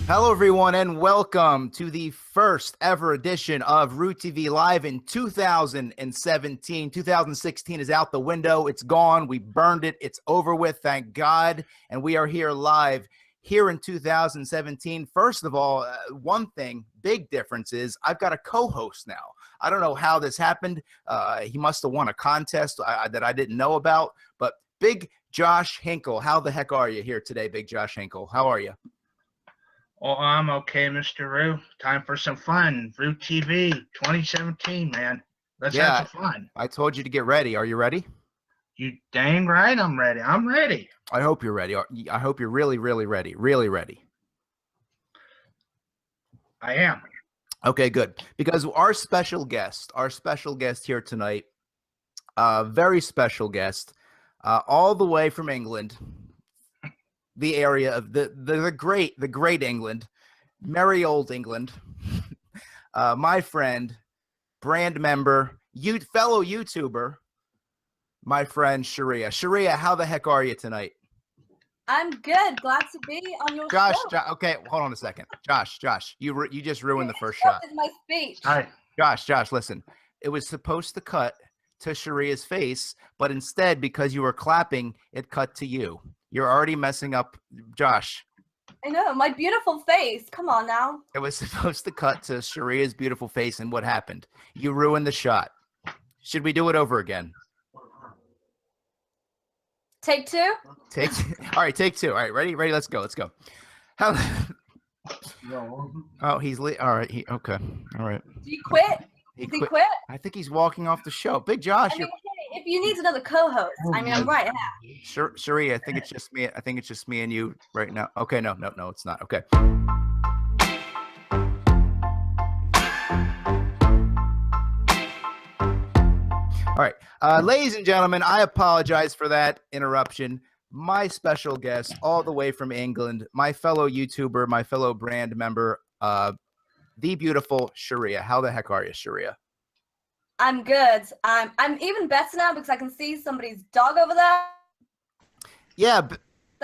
Hello, everyone, and welcome to the first ever edition of RueTV Live in 2017. 2016 is out the window. It's gone. We burned it. It's over with, thank God. And we are here live here in 2017. First of all, one thing, big difference is I've got a co-host now. I don't know how this happened. He must have won a contest that I didn't know about. But Big Josh Hinkle, how the heck are you here today, Big Josh Hinkle? How are you? Oh, I'm okay, Mr. Rue. Time for some fun. RueTV 2017, man. Let's have some fun. I told you to get ready. Are you ready? You dang right I'm ready. I'm ready. I hope you're ready. I hope you're really, really ready. Really ready. I am. Okay, good. Because our special guest here tonight, very special guest, all the way from England, the area of the great England, merry old England. My friend, brand member, fellow YouTuber, my friend SHARIYA. SHARIYA, how the heck are you tonight? I'm good. Glad to be on your show. Okay, hold on a second. Josh, you just ruined the first shot. This is my speech. Hi. Josh, listen. It was supposed to cut to SHARIYA's face, but instead, because you were clapping, it cut to you. You're already messing up, Josh. I know, my beautiful face. Come on now. It was supposed to cut to SHARIYA's beautiful face, and what happened? You ruined the shot. Should we do it over again? Take two? All right, take two. All right, ready? Let's go. Oh, he's all right. Okay. All right. Do you quit? Did he quit? I think he's walking off the show. Big Josh. I mean, hey, if you need another co-host, I mean, I'm right here. Sure, SHARIYA, I think it's just me. I think it's just me and you right now. Okay, no, it's not. Okay. All right, ladies and gentlemen, I apologize for that interruption. My special guest, all the way from England, my fellow YouTuber, my fellow brand member, the beautiful SHARIYA. How the heck are you, SHARIYA? I'm good. I'm even better now because I can see somebody's dog over there. Yeah,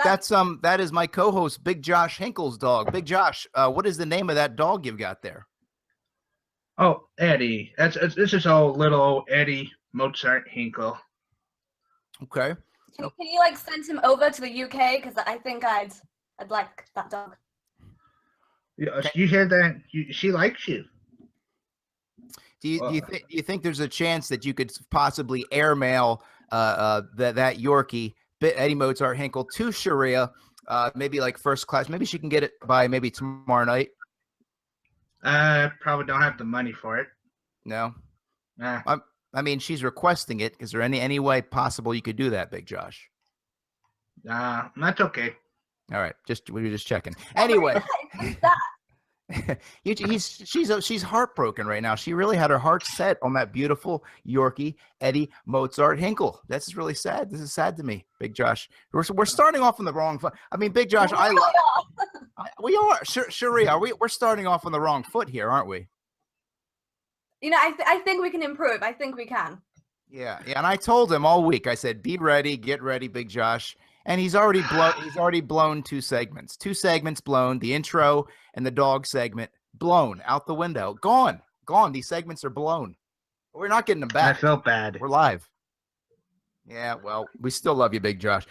that is my co-host, Big Josh Hinkle's dog. Big Josh, what is the name of that dog you've got there? Oh, Eddie. This is old little Eddie Mozart Hinkle. Okay. Can you like send him over to the UK? Because I think I'd like that dog. You hear that? She likes you. Do you think there's a chance that you could possibly airmail that Yorkie, Eddie Mozart Hinkle, to SHARIYA, maybe like first class? Maybe she can get it by maybe tomorrow night. Probably don't have the money for it. No. I mean, she's requesting it. Is there any way possible you could do that, Big Josh? That's okay. All right, we were just checking. Anyway, she's heartbroken right now. She really had her heart set on that beautiful Yorkie Eddie Mozart Hinkle. That's really sad. This is sad to me, Big Josh. We're starting off on the wrong foot. I mean, Big Josh, we are SHARIYA. We're starting off on the wrong foot here, aren't we? You know, I think we can improve. I think we can. Yeah, and I told him all week. I said, "Be ready, get ready, Big Josh." And he's already blown two segments. Two segments blown. The intro and the dog segment blown out the window. Gone. These segments are blown. We're not getting them back. I felt bad. We're live. Yeah, well, we still love you, Big Josh.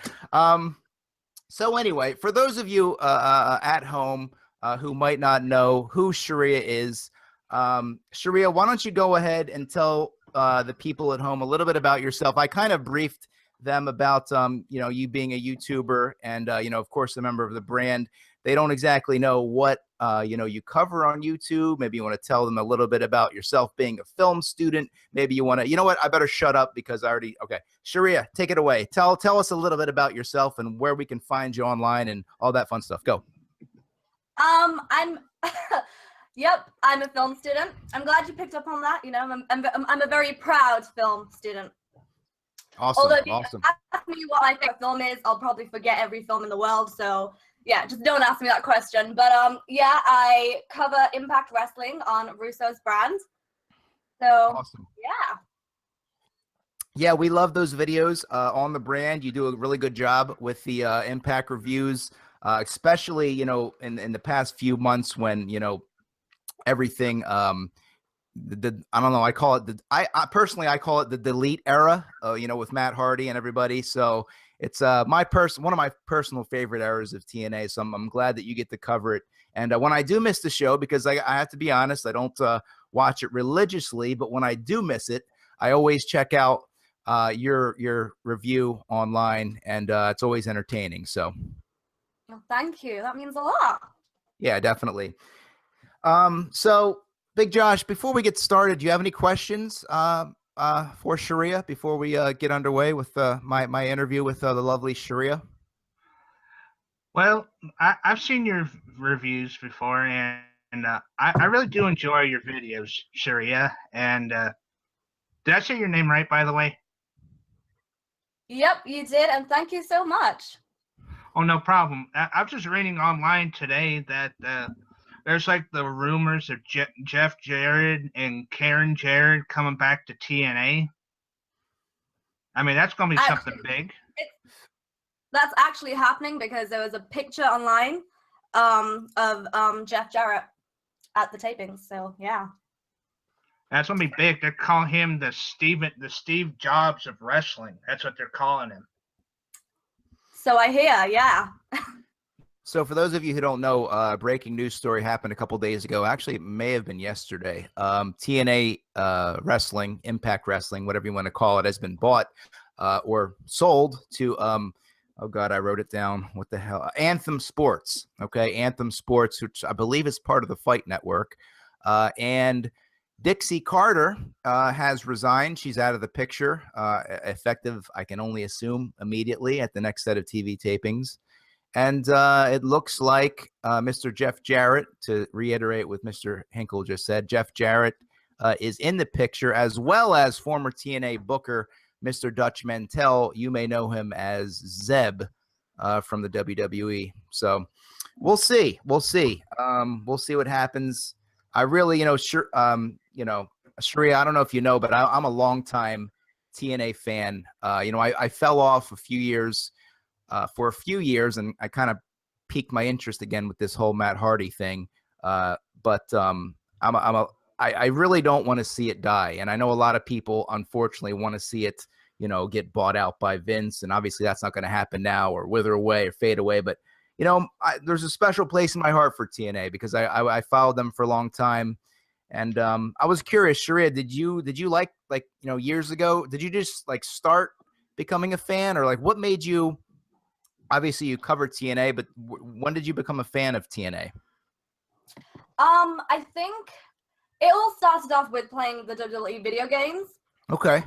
So anyway, for those of you at home who might not know who SHARIYA is, SHARIYA, why don't you go ahead and tell the people at home a little bit about yourself? I kind of briefed them about you being a YouTuber and of course a member of the brand. They don't exactly know what you cover on YouTube. Maybe you want to tell them a little bit about yourself being a film student. Maybe you want to, you know what, I better shut up because okay. SHARIYA, take it away. Tell us a little bit about yourself and where we can find you online and all that fun stuff. Go. Yep, I'm a film student. I'm glad you picked up on that. You know, I'm a very proud film student. Awesome. Although if you ask me what my favorite film is, I'll probably forget every film in the world. So yeah, just don't ask me that question. But yeah, I cover Impact Wrestling on Russo's brand. So awesome. Yeah. Yeah, we love those videos on the brand. You do a really good job with the Impact reviews. especially, you know, in the past few months when, you know, everything, I don't know, I call it I personally, I call it the delete era, you know, with Matt Hardy and everybody. So it's one of my personal favorite eras of TNA. So I'm glad that you get to cover it. And when I do miss the show, because I have to be honest, I don't watch it religiously, but when I do miss it, I always check out your review online, and it's always entertaining. So Well, thank you. That means a lot. yeah, definitely. So Big Josh, before we get started, do you have any questions for Shariya before we get underway with my interview with the lovely Shariya? Well, I've seen your reviews before, and I really do enjoy your videos, Sharia. And did I say your name right, by the way? Yep, you did, and thank you so much. Oh, no problem. I was just reading online today that there's like the rumors of Jeff Jarrett and Karen Jarrett coming back to TNA. I mean, that's going to be something big. That's actually happening because there was a picture online of Jeff Jarrett at the tapings. So yeah. That's going to be big. They're calling him the Steve Jobs of wrestling. That's what they're calling him. So I hear, yeah. So for those of you who don't know, breaking news story happened a couple days ago. Actually, it may have been yesterday. TNA Wrestling, Impact Wrestling, whatever you want to call it, has been bought or sold to, oh God, I wrote it down. What the hell? Anthem Sports. Okay, Anthem Sports, which I believe is part of the Fight Network. And Dixie Carter has resigned. She's out of the picture, effective, I can only assume, immediately at the next set of TV tapings. And it looks like Mr. Jeff Jarrett, to reiterate what Mr. Hinkle just said, Jeff Jarrett is in the picture, as well as former TNA booker, Mr. Dutch Mantell. You may know him as Zeb from the WWE. So we'll see. We'll see. We'll see what happens. I really, Shariya, I don't know if you know, but I'm a longtime TNA fan. I fell off for a few years, and I kind of piqued my interest again with this whole Matt Hardy thing. But I really don't want to see it die. And I know a lot of people, unfortunately, want to see it, get bought out by Vince. And obviously that's not going to happen now, or wither away or fade away. But, there's a special place in my heart for TNA because I followed them for a long time. And I was curious, Shariya, did you like years ago, did you just start becoming a fan, or what made you, obviously you covered TNA, but when did you become a fan of TNA? I think it all started off with playing the WWE video games. Okay.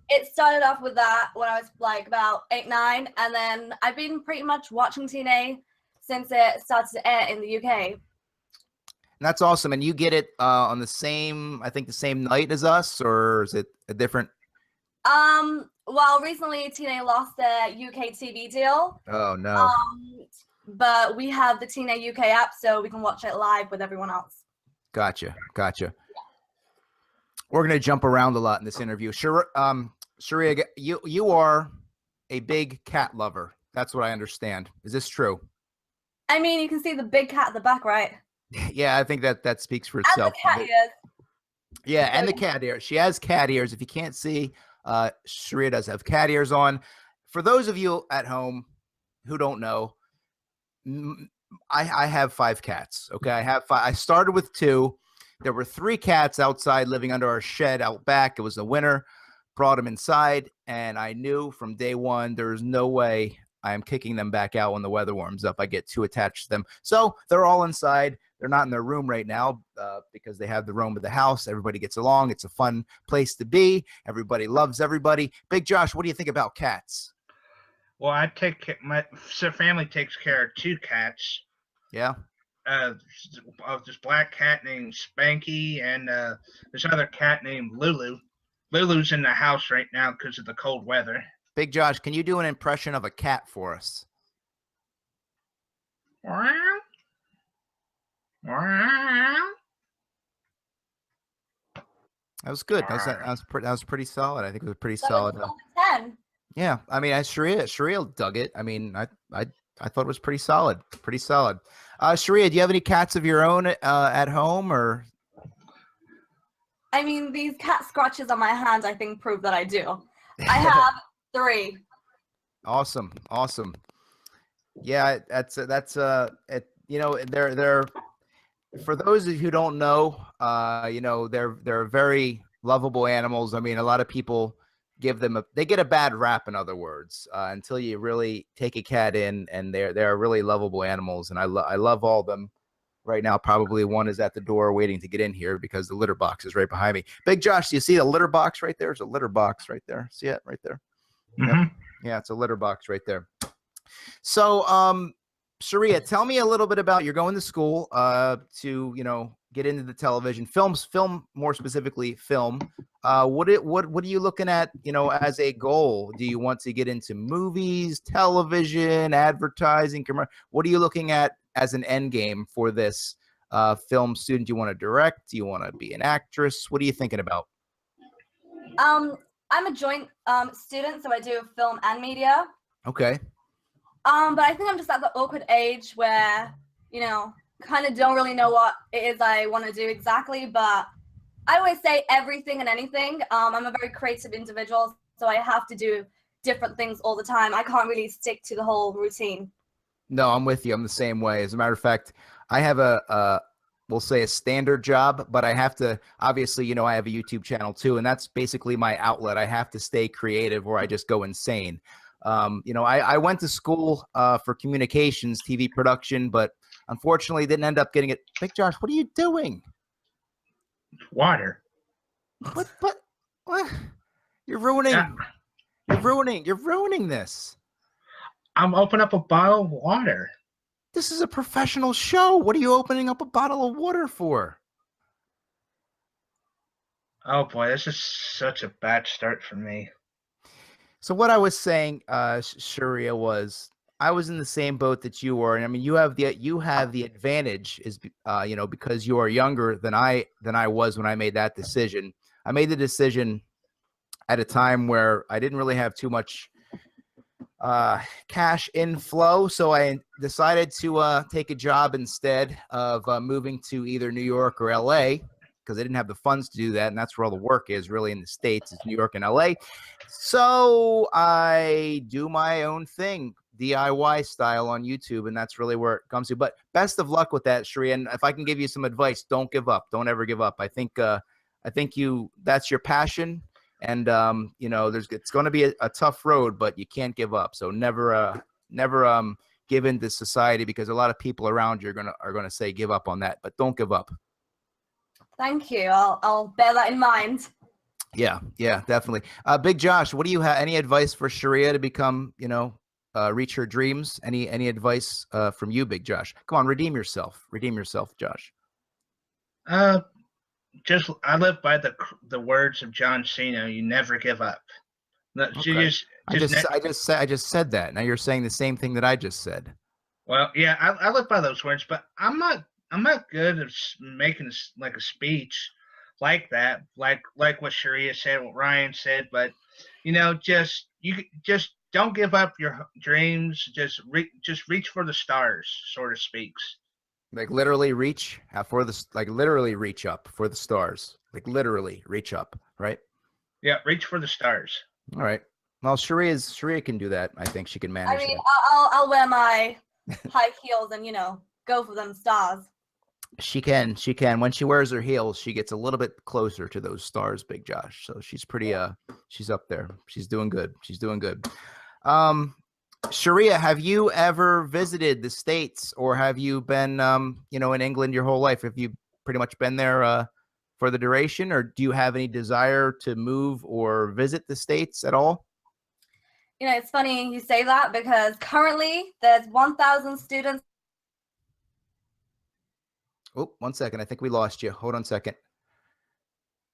It started off with that when I was about 8, 9, and then I've been pretty much watching TNA since it started to air in the UK. And that's awesome. And you get it on the same night as us, or is it a different? Well, recently TNA lost their UK TV deal. Oh no. But we have the TNA UK app, so we can watch it live with everyone else. Gotcha. We're gonna jump around a lot in this interview. Shariya, you are a big cat lover. That's what I understand. Is this true? I mean, you can see the big cat at the back, right? Yeah, I think that speaks for itself. And the cat ears. Yeah, and the cat ears. She has cat ears. If you can't see, Shariya does have cat ears on. For those of you at home who don't know, I have 5 cats. Okay, I have 5. I started with 2. There were 3 cats outside living under our shed out back. It was the winter. Brought them inside, and I knew from day one there was no way I am kicking them back out when the weather warms up. I get too attached to them. So they're all inside. They're not in their room right now because they have the room of the house. Everybody gets along. It's a fun place to be. Everybody loves everybody. Big Josh, what do you think about cats? Well, my family takes care of 2 cats. Yeah. This black cat named Spanky, and this other cat named Lulu. Lulu's in the house right now because of the cold weather. Big Josh, can you do an impression of a cat for us? That was good. That was pretty solid. I think it was pretty solid. 10. Yeah, I mean, Shariya dug it. I mean, I I thought it was pretty solid. Pretty solid. Sharia, do you have any cats of your own at home, or? I mean, these cat scratches on my hand, I think, prove that I do. I have 3. Awesome. Awesome. Yeah, that's it, you know, they're for those of you who don't know, you know, they're very lovable animals. I mean, a lot of people give them they get a bad rap, in other words, until you really take a cat in, and they're really lovable animals, and I love all of them. Right now, probably one is at the door waiting to get in here because the litter box is right behind me. Big Josh, do you see the litter box right there? There's a litter box right there. See it right there? Yep. Yeah, it's a litter box right there. So, Sharia, tell me a little bit about, you're going to school to, you know, get into the television film, more specifically film. What are you looking at, you know, as a goal? Do you want to get into movies, television, advertising, what are you looking at as an end game for this film student? Do you want to direct? Do you want to be an actress? What are you thinking about? I'm a joint student, so I do film and media. Okay. But I think I'm just at the awkward age where, you know, kind of don't really know what it is I want to do exactly. But I always say everything and anything. I'm a very creative individual, so I have to do different things all the time. I can't really stick to the whole routine. No, I'm with you. I'm the same way. As a matter of fact, I have we'll say a standard job, but I have to, obviously, you know, I have a YouTube channel too, and that's basically my outlet. I have to stay creative or I just go insane. You know, I went to school for communications, TV production, but unfortunately didn't end up getting it. Big Josh, what are you doing? Water. What? You're ruining, you're ruining this. I'm opening up a bottle of water. This is a professional show. What are you opening up a bottle of water for? Oh boy, this is such a bad start for me. So what I was saying, Sharia, was I was in the same boat that you were, and I mean, you have the advantage is, you know, because you are younger than I was when I made that decision. I made the decision at a time where I didn't really have too much cash inflow, so I decided to take a job instead of moving to either New York or LA, because I didn't have the funds to do that, and that's where all the work is really in the States, is New York and LA. So I do my own thing, DIY style, on YouTube, and that's really where it comes to. But best of luck with that, Sharia. And if I can give you some advice, don't give up. Don't ever give up. I think that's your passion. And you know, it's going to be a tough road, but you can't give up. So never give in to society, because a lot of people around you are gonna say give up on that, but don't give up. Thank you. I'll bear that in mind. Yeah, definitely. Big Josh, what do you have? Any advice for Sharia to become, you know, reach her dreams? Any advice from you, Big Josh? Come on, redeem yourself. Redeem yourself, Josh. Just I live by the words of John Cena. You never give up. Okay. I just said that. Now you're saying the same thing that I just said. Well, yeah, I live by those words, but I'm not good at making like a speech like that, like what Sharia said, what Ryan said. But you know, just don't give up your dreams. Just reach for the stars, sort of speaks. Like literally reach for the, like literally reach up for the stars. Like literally reach up, right? Yeah, reach for the stars. All right. Well, Sharia can do that. I think she can manage. I mean, that. I'll wear my high heels and, you know, go for them stars. She can. When she wears her heels, she gets a little bit closer to those stars, Big Josh. So she's pretty. She's up there. She's doing good. Sharia, have you ever visited the States, or have you been, you know, in England your whole life? Have you pretty much been there for the duration, or do you have any desire to move or visit the States at all? You know, it's funny you say that, because currently there's 1,000 students. Oh, 1 second. I think we lost you. Hold on a second.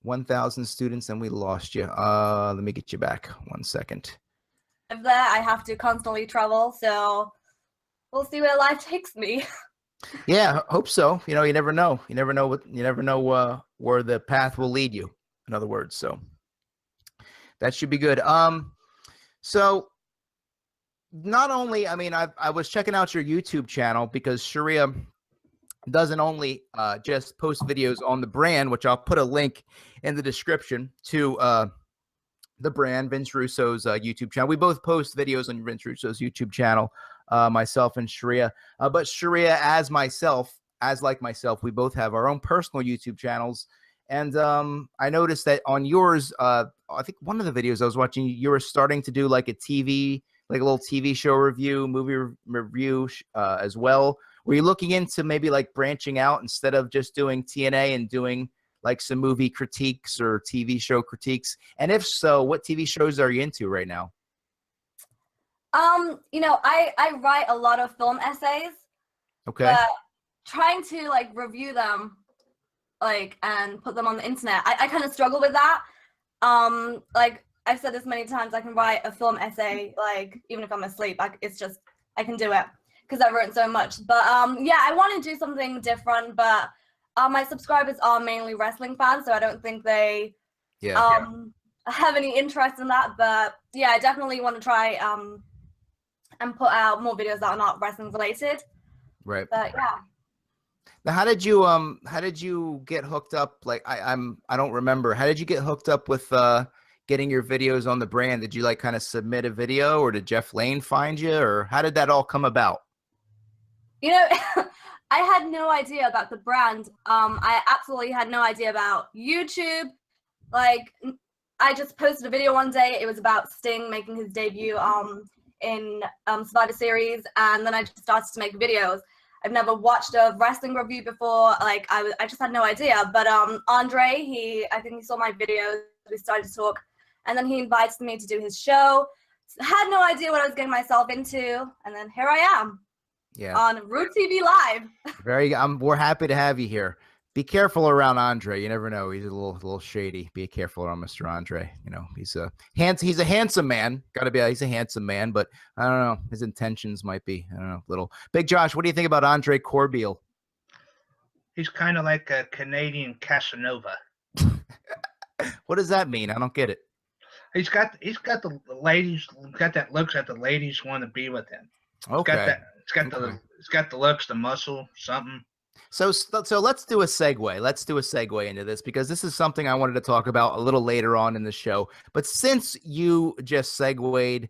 1,000 students and we lost you. Let me get you back. 1 second. There, I have to constantly travel, so we'll see where life takes me. Yeah, hope so. You know, you never know. You never know where the path will lead you, in other words. So that should be good. So not only, I mean, I was checking out your YouTube channel because Shariya doesn't only just post videos on the brand, which I'll put a link in the description to the brand, Vince Russo's YouTube channel. We both post videos on Vince Russo's YouTube channel, myself and Shariya. But Shariya, as like myself, we both have our own personal YouTube channels. And I noticed that on yours, I think one of the videos I was watching, you were starting to do like a little TV show review, movie review as well. Were you looking into maybe like branching out instead of just doing TNA and doing like some movie critiques or TV show critiques? And if so, what TV shows are you into right now? You know, I write a lot of film essays. Okay. But trying to like review them, like, and put them on the internet, I kind of struggle with that. Like I've said this many times, I can write a film essay, like even if I'm asleep. It's just, I can do it because I've written so much. But yeah, I want to do something different, but my subscribers are mainly wrestling fans, so I don't think they have any interest in that. But yeah, I definitely want to try and put out more videos that are not wrestling related. Right. But yeah. Now, how did you get hooked up? Like I don't remember. How did you get hooked up with getting your videos on the brand? Did you like kind of submit a video, or did Jeff Lane find you, or how did that all come about? You know, I had no idea about the brand. I absolutely had no idea about YouTube. Like, I just posted a video one day. It was about Sting making his debut in Survivor Series, and then I just started to make videos. I've never watched a wrestling review before. Like, I just had no idea. But Andre, I think he saw my videos. We started to talk, and then he invited me to do his show. Had no idea what I was getting myself into, and then here I am. Yeah. On RueTV Live. We're happy to have you here. Be careful around Andre. You never know. He's a little shady. Be careful around Mr. Andre. You know, he's a handsome man. He's a handsome man, but I don't know. His intentions might be, I don't know, little. Big Josh, what do you think about Andre Corbeil? He's kind of like a Canadian Casanova. What does that mean? I don't get it. He's got the ladies, got that looks that the ladies want to be with him. Okay. It's got the looks, the muscle, something. So let's do a segue. Let's do a segue into this, because this is something I wanted to talk about a little later on in the show. But since you just segued,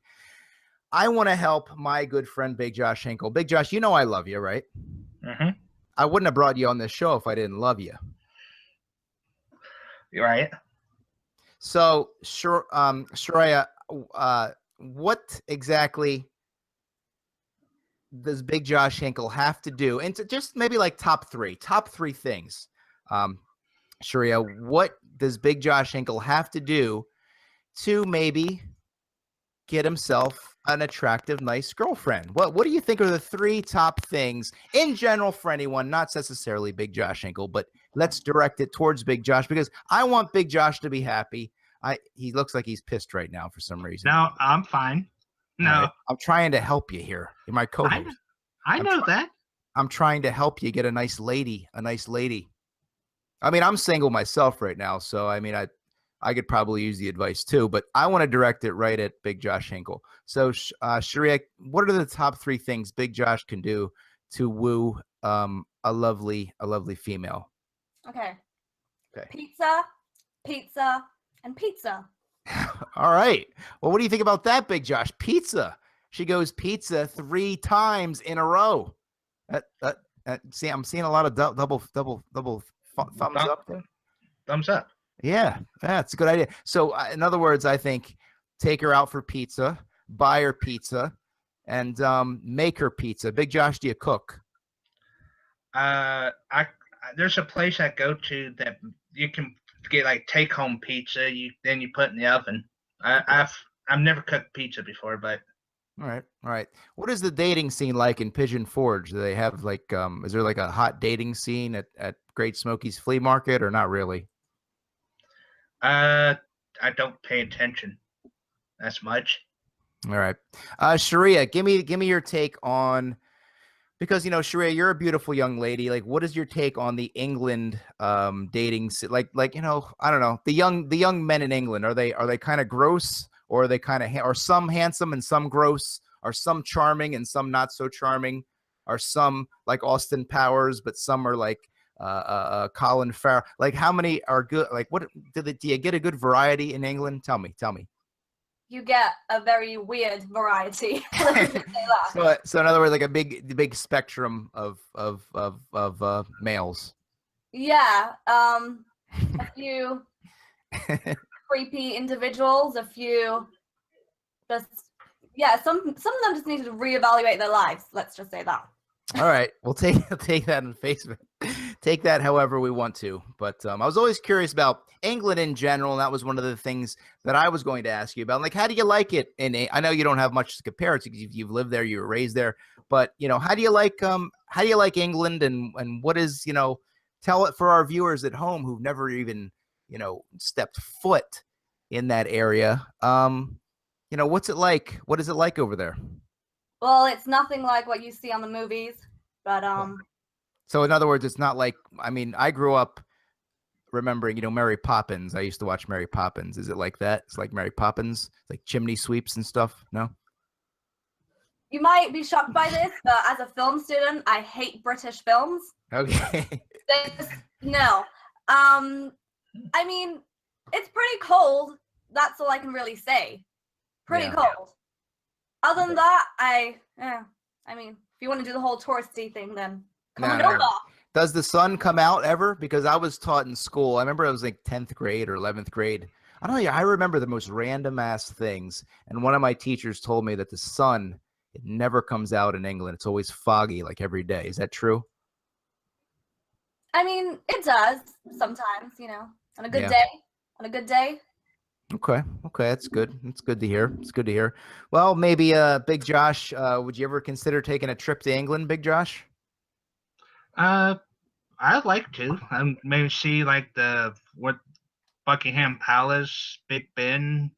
I want to help my good friend Big Josh Hinkle. Big Josh, you know I love you, right? Mm-hmm. I wouldn't have brought you on this show if I didn't love you. You're right. So, Shariya, what exactly does Big Josh Hinkle have to do? And to just maybe like top three things. Shariya, what does Big Josh Hinkle have to do to maybe get himself an attractive, nice girlfriend? What do you think are the three top things in general for anyone, not necessarily Big Josh Hinkle, but let's direct it towards Big Josh, because I want Big Josh to be happy. He looks like he's pissed right now for some reason. No, I'm fine. No, right. I'm trying to help you here. You're my co-host. I know that. I'm trying to help you get a nice lady. I mean, I'm single myself right now, so I mean, I could probably use the advice too, but I want to direct it right at Big Josh Hinkle. So, Shariya, what are the top three things Big Josh can do to woo a lovely female? Okay. Pizza, and pizza. All right. Well, what do you think about that, Big Josh? Pizza. She goes pizza 3 times in a row. See, I'm seeing a lot of double thumbs up there. Thumbs up. Yeah, that's a good idea. So, in other words, I think take her out for pizza, buy her pizza, and make her pizza. Big Josh, do you cook? There's a place I go to that you can get like take home pizza. Then you put in the oven. I've never cooked pizza before, but all right. What is the dating scene like in Pigeon Forge? Do they have like is there like a hot dating scene at Great Smoky's Flea Market, or not really? I don't pay attention as much. All right. Shariya, give me your take on, because you know, Shariya, you're a beautiful young lady. Like, what is your take on the England dating like you know, I don't know, the young men in England, are they kind of gross, or are they kind of or some handsome and some gross, Are some charming and some not so charming? Are some like Austin Powers, but some are like Colin Farrell? Like, how many are good? Like, what do you get a good variety in England? Tell me. You get a very weird variety. Let's just say that. So in other words, like a big spectrum of males. Yeah, a few creepy individuals, a few just, yeah, some of them just need to reevaluate their lives. Let's just say that. All right, we'll take that on Facebook. Take that however we want to. But I was always curious about England in general, and that was one of the things that I was going to ask you about. Like, how do you like it? I know you don't have much to compare it to because you've lived there, you were raised there. But how do you like England, and what is tell it for our viewers at home who've never even stepped foot in that area. What's it like? What is it like over there? Well, it's nothing like what you see on the movies, but So in other words, it's not like, I mean, I grew up remembering, Mary Poppins. I used to watch Mary Poppins. Is it like that? It's like Mary Poppins, like chimney sweeps and stuff? No? You might be shocked by this, but as a film student, I hate British films. Okay. No. I mean, it's pretty cold. That's all I can really say. Pretty cold. Other than that, I mean, if you want to do the whole touristy thing, then come on over. Does the sun come out ever? Because I was taught in school. I remember I was like 10th grade or 11th grade. I don't know. I remember the most random ass things. And one of my teachers told me that the sun, it never comes out in England. It's always foggy, like every day. Is that true? I mean, it does sometimes, on a good day. On a good day. Okay, that's good. It's good to hear. Well, maybe Big Josh, would you ever consider taking a trip to England, Big Josh? I'd like to. Maybe see like what Buckingham Palace, Big Ben.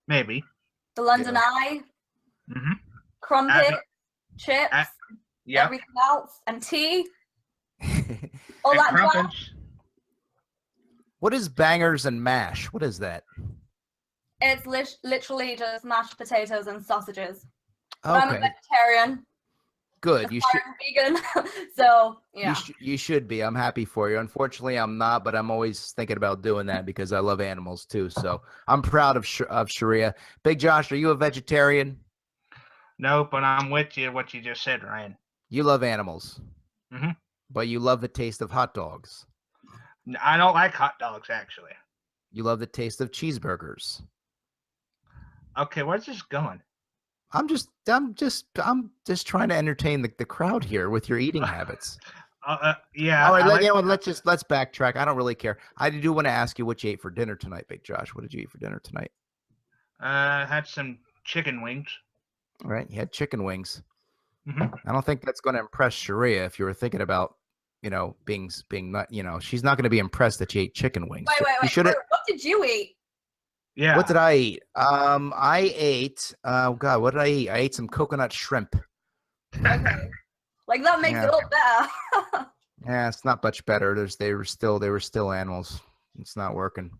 Maybe. The London Eye. Mm-hmm. Crumpet, chips, everything else, and tea. All and that crumpets. jazz. What is bangers and mash? What is that? It's literally just mashed potatoes and sausages. Okay. I'm a vegetarian. Good. You should. Vegan. So yeah. You should be. I'm happy for you. Unfortunately, I'm not, but I'm always thinking about doing that because I love animals too. So I'm proud of Shariya. Big Josh, are you a vegetarian? No, but I'm with you. What you just said, Ryan. You love animals, but you love the taste of hot dogs. I don't like hot dogs, actually. You love the taste of cheeseburgers. Okay, where's this going? I'm just trying to entertain the crowd here with your eating habits. Yeah. All right, let's backtrack. I don't really care. I do want to ask you what you ate for dinner tonight, Big Josh. What did you eat for dinner tonight? Had some chicken wings. All right, you had chicken wings. Mm-hmm. I don't think that's going to impress Shariya if you were thinking about, being not, she's not going to be impressed that you ate chicken wings. Wait. What did you eat? Yeah. What did I eat? I ate. Oh God, what did I eat? I ate some coconut shrimp. Okay. Like that makes it all better. Yeah, it's not much better. They were still animals. It's not working.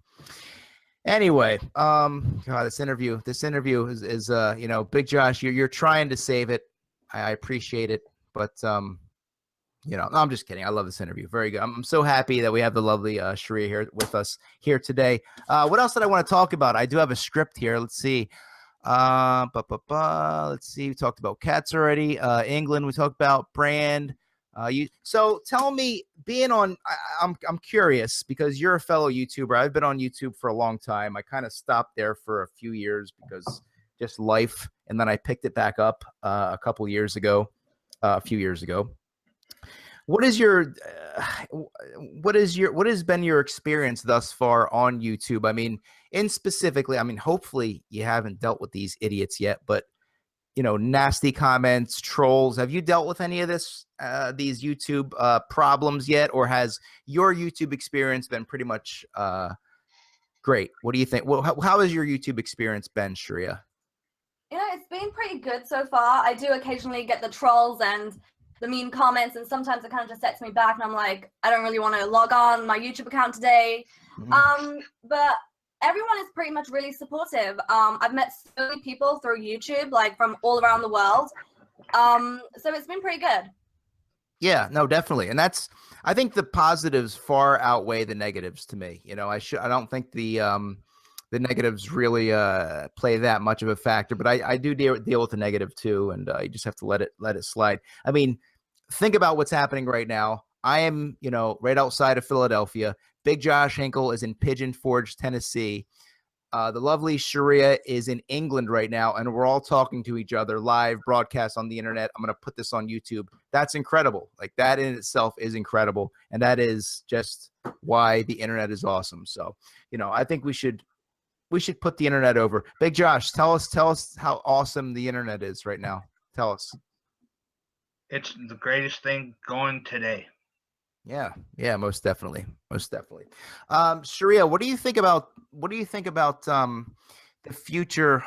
Anyway, God, this interview is Big Josh, you're trying to save it. I appreciate it, but no, I'm just kidding. I love this interview. Very good. I'm so happy that we have the lovely Shariya here with us here today. What else did I want to talk about? I do have a script here. Let's see. Let's see. We talked about cats already. England. We talked about brand. So tell me, being on, I'm curious because you're a fellow YouTuber. I've been on YouTube for a long time. I kind of stopped there for a few years because just life, and then I picked it back up a few years ago. What has been your experience thus far on YouTube? I mean, hopefully you haven't dealt with these idiots yet, but nasty comments, trolls. Have you dealt with any of these YouTube problems yet, or has your YouTube experience been pretty much great? What do you think? Well, how has your YouTube experience been, Shariya? It's been pretty good so far. I do occasionally get the trolls and the mean comments, and sometimes it kind of just sets me back, and I'm like, I don't really want to log on my YouTube account today. But everyone is pretty much really supportive. I've met so many people through YouTube, like from all around the world. So it's been pretty good. Yeah, no, definitely. And I think the positives far outweigh the negatives to me. You know, I don't think the negatives really play that much of a factor, but I do deal with the negative too. And you just have to let it slide. I mean, think about what's happening right now. I am, you know, right outside of Philadelphia. Big Josh Hinkle is in Pigeon Forge, Tennessee. The lovely SHARIYA is in England right now, and we're all talking to each other live broadcast on the internet. I'm going to put this on YouTube. That's incredible. Like, that in itself is incredible, and that is just why the internet is awesome. So, you know, I think we should put the internet over. Big Josh, tell us how awesome the internet is right now. Tell us. It's the greatest thing going today. Yeah, most definitely. SHARIYA, what do you think about the future?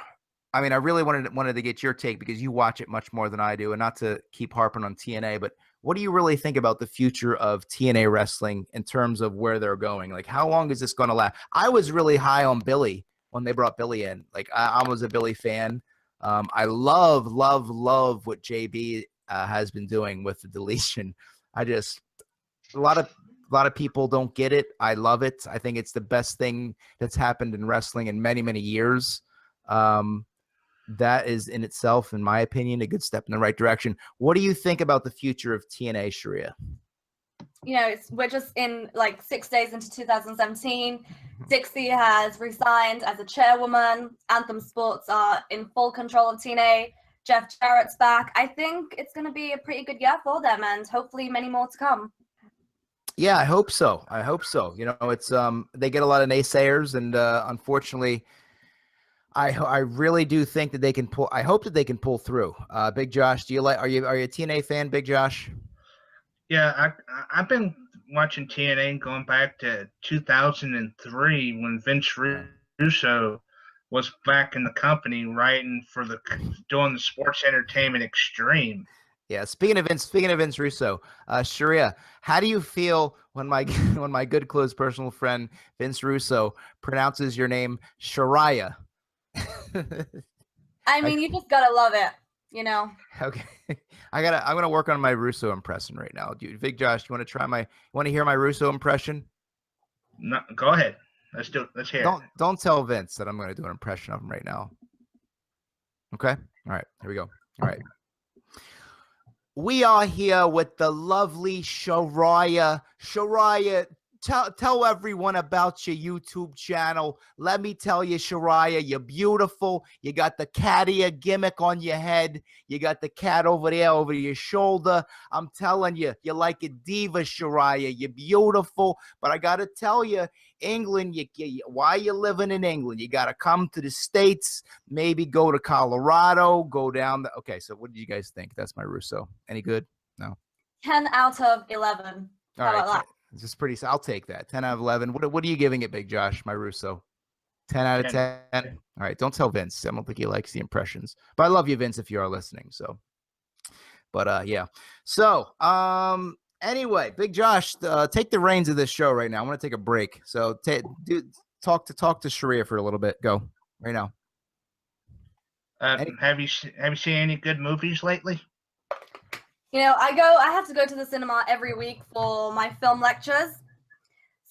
I mean, I really wanted to get your take because you watch it much more than I do, and not to keep harping on TNA, but what do you really think about the future of TNA wrestling in terms of where they're going? Like, how long is this going to last? I was really high on Billy when they brought Billy in. Like, I was a Billy fan. I love what JB has been doing with the deletion. A lot of people don't get it. I love it. I think it's the best thing that's happened in wrestling in many, many years. That is in itself, in my opinion, a good step in the right direction. What do you think about the future of TNA, SHARIYA? You know, we're just in like 6 days into 2017. Dixie has resigned as a chairwoman. Anthem Sports are in full control of TNA. Jeff Jarrett's back. I think it's going to be a pretty good year for them, and hopefully many more to come. Yeah, I hope so. You know, it's they get a lot of naysayers, and unfortunately, I really do think that they can pull. I hope that they can pull through. Big Josh, are you a TNA fan, Big Josh? Yeah, I've been watching TNA going back to 2003 when Vince Russo was back in the company writing for doing the Sports Entertainment Extreme. Yeah, speaking of Vince Russo, SHARIYA, how do you feel when my good close personal friend Vince Russo pronounces your name SHARIYA? I mean, you just gotta love it, you know. Okay, I'm gonna work on my Russo impression right now. Big Josh, you want to hear my Russo impression? No, go ahead. Let's hear it. Don't tell Vince that I'm gonna do an impression of him right now. Okay, all right, here we go. All right. We are here with the lovely SHARIYA. SHARIYA, tell everyone about your YouTube channel. Let me tell you, SHARIYA, you're beautiful. You got the cat ear gimmick on your head. You got the cat over there over your shoulder. I'm telling you, you're like a diva, SHARIYA. You're beautiful. But I got to tell you, England, why you living in England? You got to come to the States, maybe go to Colorado, go down. Okay, so what did you guys think? That's my Russo. Any good? No. 10 out of 11. All How right. about that? This is pretty. I'll take that. 10 out of 11. What are you giving it, Big Josh, my Russo? 10 out of 10. All right. Don't tell Vince. I don't think he likes the impressions. But I love you, Vince, if you are listening. So, but yeah. So, anyway, Big Josh, take the reins of this show right now. I want to take a break. So, talk to SHARIYA for a little bit. Go right now. Have you seen any good movies lately? You know, I have to go to the cinema every week for my film lectures.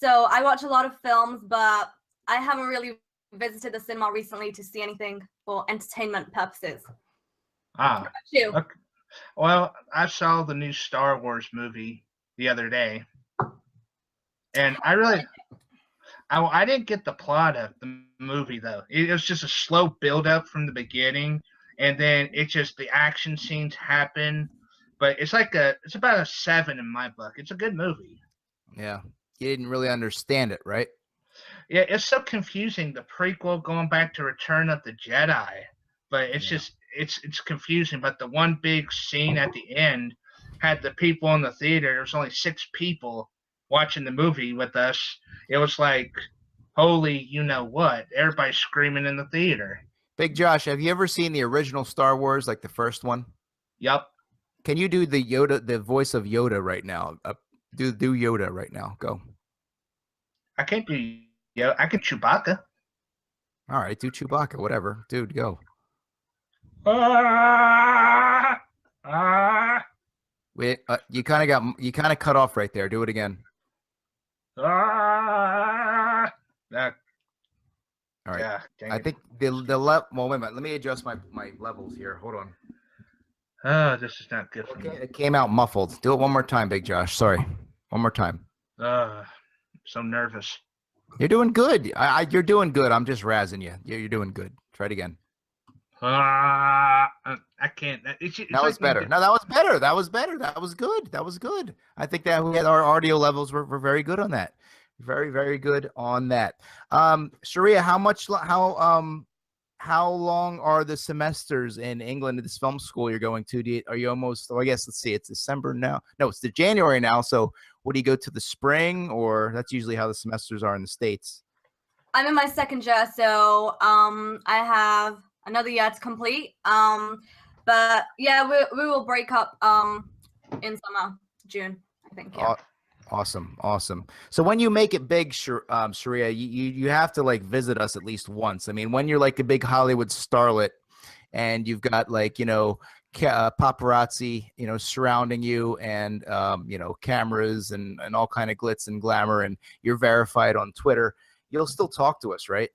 So I watch a lot of films, but I haven't really visited the cinema recently to see anything for entertainment purposes. Ah. What about you? Okay. Well, I saw the new Star Wars movie the other day, and I didn't get the plot of the movie though. It was just a slow build up from the beginning, and then the action scenes happen. But it's about a 7 in my book. It's a good movie. Yeah, you didn't really understand it, right? Yeah, it's so confusing. The prequel going back to Return of the Jedi, but it's confusing. But the one big scene at the end had the people in the theater. There was only 6 people watching the movie with us. It was like, holy, you know what? Everybody's screaming in the theater. Big Josh, have you ever seen the original Star Wars, like the first one? Yup. Can you do the voice of Yoda right now? Do Yoda right now. Go. I can't do Yoda. I can Chewbacca. All right, do Chewbacca, whatever, dude. Go. Wait, you kind of cut off right there. Do it again. That, All right. yeah, dang I it. think the well, wait a minute. Let me adjust my levels here. Hold on. This is not good for Okay, me. it came out muffled. Do it one more time, Big Josh. Sorry, one more time. So nervous. You're doing good. You're doing good. I'm just razzing you. You're doing good. Try it again. I can't. It's That was like when better. No, that was better. That was better. That was good. That was good. I think that we had our audio levels were very good on that. Very, very good on that. Sharia, how long are the semesters in England at this film school you're going to? Are you almost, I guess, let's see, it's December now. No, it's the January now. So what do you go to the spring, or that's usually how the semesters are in the States? I'm in my second year, so I have another year to complete. But yeah, we will break up in summer, June, I think. Yeah. Awesome. So when you make it big, Sharia, you have to like visit us at least once. I mean, when you're like a big Hollywood starlet and you've got like, paparazzi, surrounding you, and cameras and all kind of glitz and glamour, and you're verified on Twitter, you'll still talk to us, right?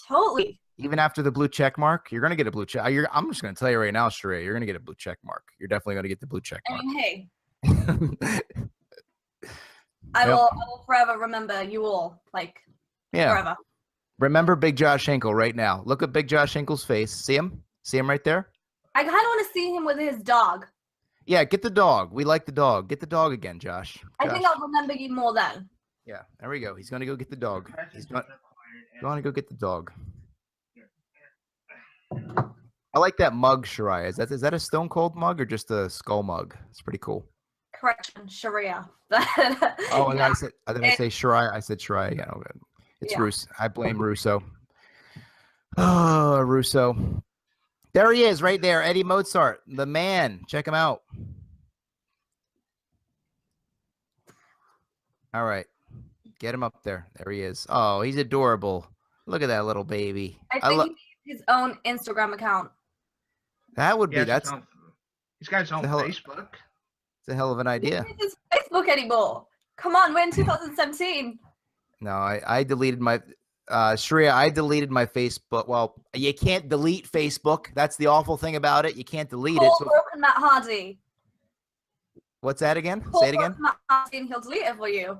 Totally. Even after the blue check mark, you're gonna get a blue check. I'm just gonna tell you right now, Sharia, you're gonna get a blue check mark. You're definitely gonna get the blue check mark. I mean, hey. I will forever remember you all, like, forever. Remember Big Josh Hinkle right now. Look at Big Josh Hinkle's face. See him? See him right there? I kind of want to see him with his dog. Yeah, get the dog. We like the dog. Get the dog again, Josh. I think I'll remember you more then. Yeah, there we go. He's going to go get the dog. He's going to go get the dog. I like that mug, Sharia. Is that a Stone Cold mug or just a skull mug? It's pretty cool. Correction, Sharia. Oh, and I say Sharia. I said Sharia again. Oh, good. It's Russo. I blame Russo. Oh, Russo. There he is, right there. Eddie Mozart, the man. Check him out. All right. Get him up there. There he is. Oh, he's adorable. Look at that little baby. I think he needs his own Instagram account. That would be, he's got his own Facebook. It's a hell of an idea. He doesn't use Facebook anymore. Come on, we're in 2017. No, I deleted my Sharia, I deleted my Facebook. Well, you can't delete Facebook. That's the awful thing about it. You can't delete it. So broken Matt Hardy. What's that again? Say it again. Matt Hardy, and he'll delete it for you.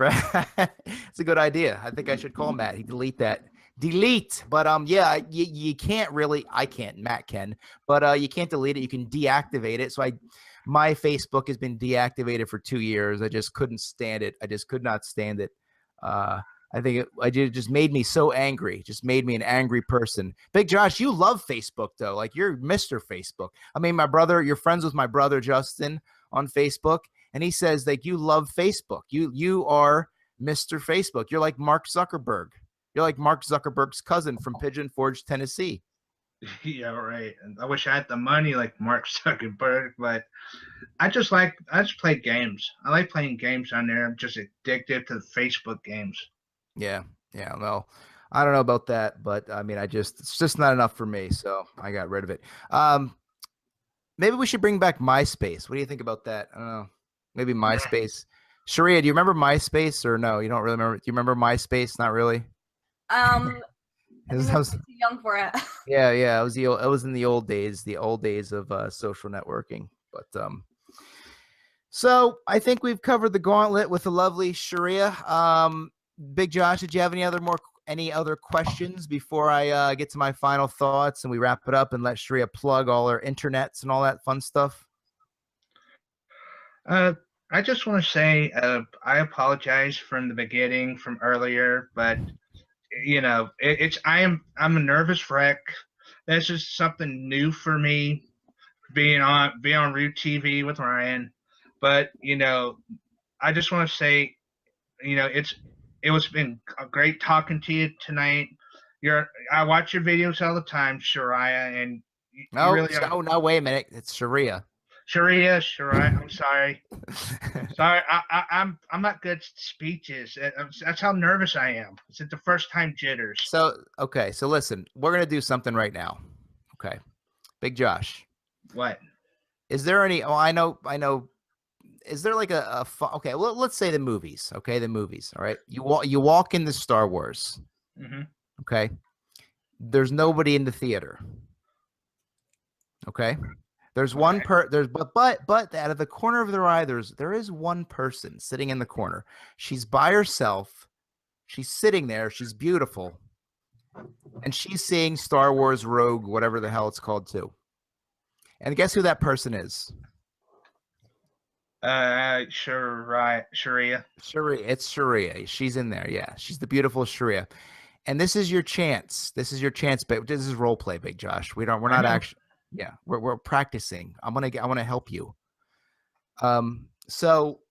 It's a good idea. I think I should call Matt. He delete that. Delete. But yeah, you can't really. I can't. Matt can. But you can't delete it. You can deactivate it. So my Facebook has been deactivated for 2 years. I just couldn't stand it. I just could not stand it. I think it just made me so angry. Just made me an angry person. Big Josh, you love Facebook though. Like you're Mr. Facebook. I mean, you're friends with my brother Justin on Facebook, and he says like you love Facebook. You are Mr. Facebook. You're like Mark Zuckerberg. You're like Mark Zuckerberg's cousin from Pigeon Forge, Tennessee. Yeah, right. And I wish I had the money like Mark Zuckerberg, but I just play games. I like playing games on there. I'm just addicted to the Facebook games. Yeah. Well, I don't know about that, but I mean, it's just not enough for me, so I got rid of it. Maybe we should bring back MySpace. What do you think about that? I don't know. Maybe MySpace. Sharia, do you remember MySpace or no? You don't really remember? Do you remember MySpace? Not really. I was too young for it. Yeah. It was in the old days of social networking. But so I think we've covered the gauntlet with the lovely Sharia. Big Josh, did you have any other questions before I get to my final thoughts and we wrap it up and let Sharia plug all her internets and all that fun stuff? I just want to say I apologize from the beginning, from earlier, but I'm a nervous wreck. This is something new for me, being on RueTV with Ryan. But I just want to say, it's been great talking to you tonight. I watch your videos all the time, Sharia, and no, wait a minute. It's Sharia. Shariya, I'm sorry. Sorry, I'm not good at speeches. That's how nervous I am. It's the first time jitters. So listen, we're gonna do something right now. Okay, Big Josh. What? Is there any? Oh, I know. Is there like okay? Well, let's say the movies. Okay, the movies. All right. You walk into Star Wars. Mm-hmm. Okay. There's nobody in the theater. Okay. There's one but out of the corner of their eye, there is one person sitting in the corner. She's by herself. She's sitting there. She's beautiful, and she's seeing Star Wars Rogue, whatever the hell it's called, too. And guess who that person is? Shariya. Shariya. It's Shariya. She's in there. Yeah, she's the beautiful Shariya. And this is your chance. This is your chance. But this is role play, Big Josh. We're not actually. Yeah, we're practicing. I want to help you. So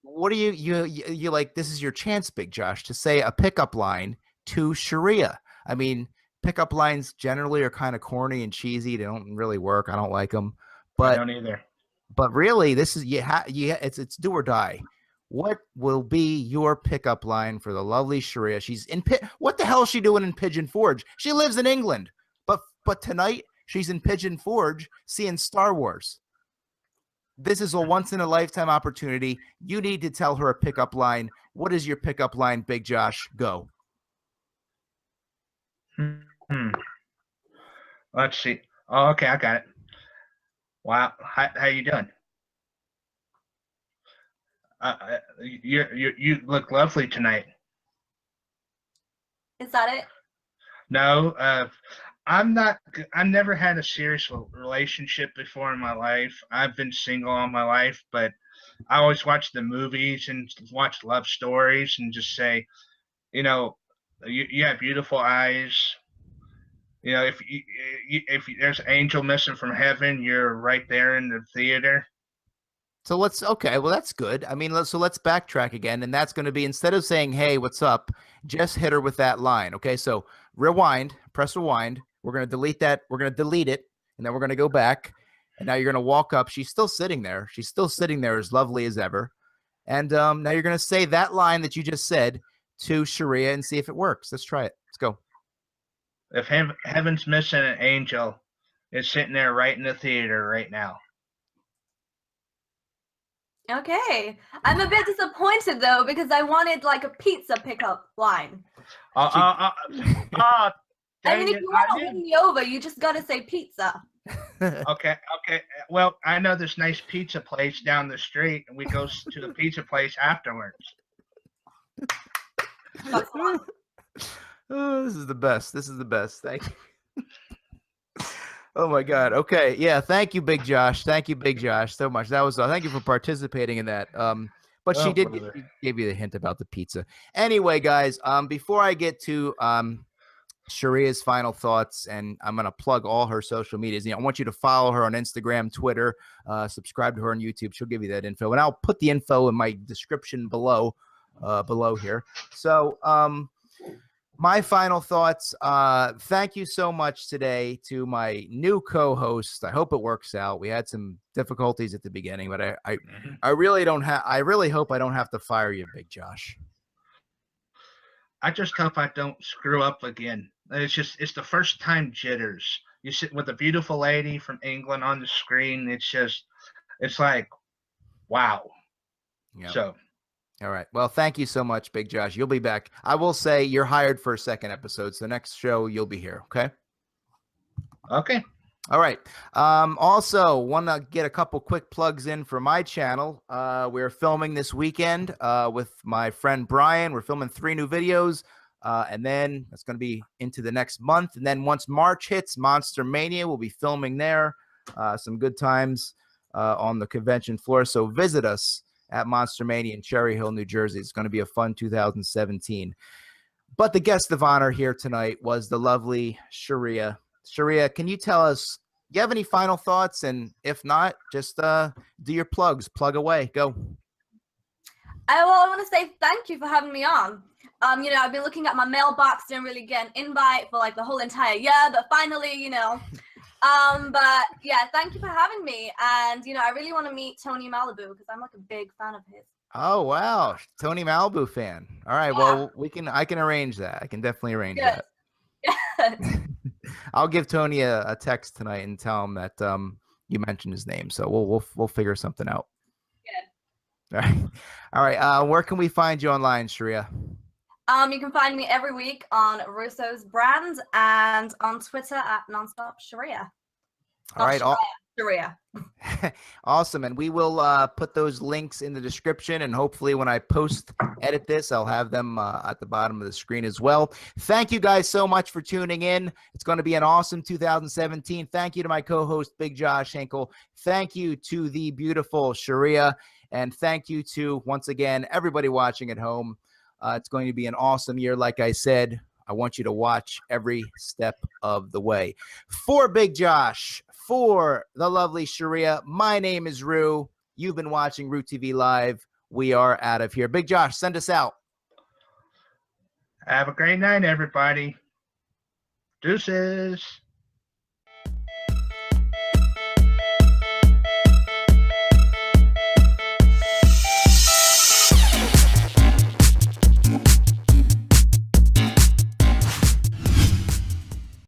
what do you like? This is your chance, Big Josh, to say a pickup line to Shariya. I mean, pickup lines generally are kind of corny and cheesy. They don't really work. I don't like them. But I don't either. But really, this is it's do or die. What will be your pickup line for the lovely Shariya? She's in what the hell is she doing in Pigeon Forge? She lives in England, but tonight she's in Pigeon Forge seeing Star Wars. This is a once in a lifetime opportunity. You need to tell her a pickup line. What is your pickup line, Big Josh? Go. Let's see. Oh, okay, I got it. Wow, how you doing? You look lovely tonight. Is that it? No, I've never had a serious relationship before in my life. I've been single all my life, but I always watch the movies and watch love stories and just say, you have beautiful eyes. If there's an angel missing from heaven, you're right there in the theater. So okay, well, that's good. I mean, let's backtrack again. And that's going to be, instead of saying, hey, what's up, just hit her with that line. Okay, so press rewind. We're going to delete that. We're going to delete it. And then we're going to go back. And now you're going to walk up. She's still sitting there. She's still sitting there as lovely as ever. And now you're going to say that line that you just said to Shariya and see if it works. Let's try it. Let's go. If heaven's missing an angel, it's sitting there right in the theater right now. Okay. I'm a bit disappointed, though, because I wanted, like, a pizza pickup line. I mean, if you want to win me over, you just got to say pizza. Okay. Well, I know this nice pizza place down the street, and we go to the pizza place afterwards. Oh, this is the best. This is the best. Thank you. Oh my God. Okay. Yeah. Thank you, Big Josh. Thank you, Big Josh, so much. That was thank you for participating in that. But she did give you the hint about the pizza. Anyway, guys, before I get to Shariya's final thoughts, and I'm going to plug all her social medias. I want you to follow her on Instagram, Twitter, subscribe to her on YouTube. She'll give you that info, and I'll put the info in my description below here. So, my final thoughts, thank you so much today to my new co-host. I hope it works out. We had some difficulties at the beginning, but I really hope I don't have to fire you, Big Josh. I just hope I don't screw up again. It's the first time jitters. You sit with a beautiful lady from England on the screen. It's like, wow. Yeah. So. All right. Well, thank you so much, Big Josh. You'll be back. I will say you're hired for a second episode. So next show, you'll be here. Okay. Okay. All right. Also, want to get a couple quick plugs in for my channel. We're filming this weekend with my friend Brian. We're filming 3 new videos. And then that's going to be into the next month. And then once March hits, Monster Mania, we'll be filming there. Some good times on the convention floor. So visit us at Monster Mania in Cherry Hill, New Jersey. It's going to be a fun 2017. But the guest of honor here tonight was the lovely Shariya. Shariya, can you tell us, do you have any final thoughts? And if not, just do your plugs. Plug away. Go. I want to say thank you for having me on. I've been looking at my mailbox, didn't really get an invite for like the whole entire year, but finally, But yeah, thank you for having me. And I really want to meet Tony Malibu because I'm like a big fan of his. Oh wow, Tony Malibu fan. All right, Yeah. well I can arrange that. I can definitely arrange Good. that. I'll give Tony a text tonight and tell him that you mentioned his name. So we'll figure something out. Good. All right. All right. Where can we find you online, Shariya? You can find me every week on Russo's Brand and on Twitter at Nonstop Shariya. All right. Shariya. Awesome. And we will put those links in the description, and hopefully when I edit this, I'll have them at the bottom of the screen as well. Thank you guys so much for tuning in. It's going to be an awesome 2017. Thank you to my co-host, Big Josh Hinkle. Thank you to the beautiful Shariya. And thank you to, once again, everybody watching at home. It's going to be an awesome year. Like I said, I want you to watch every step of the way. For Big Josh, for the lovely Shariya, my name is Rue. You've been watching RueTV Live. We are out of here. Big Josh, send us out. Have a great night, everybody. Deuces.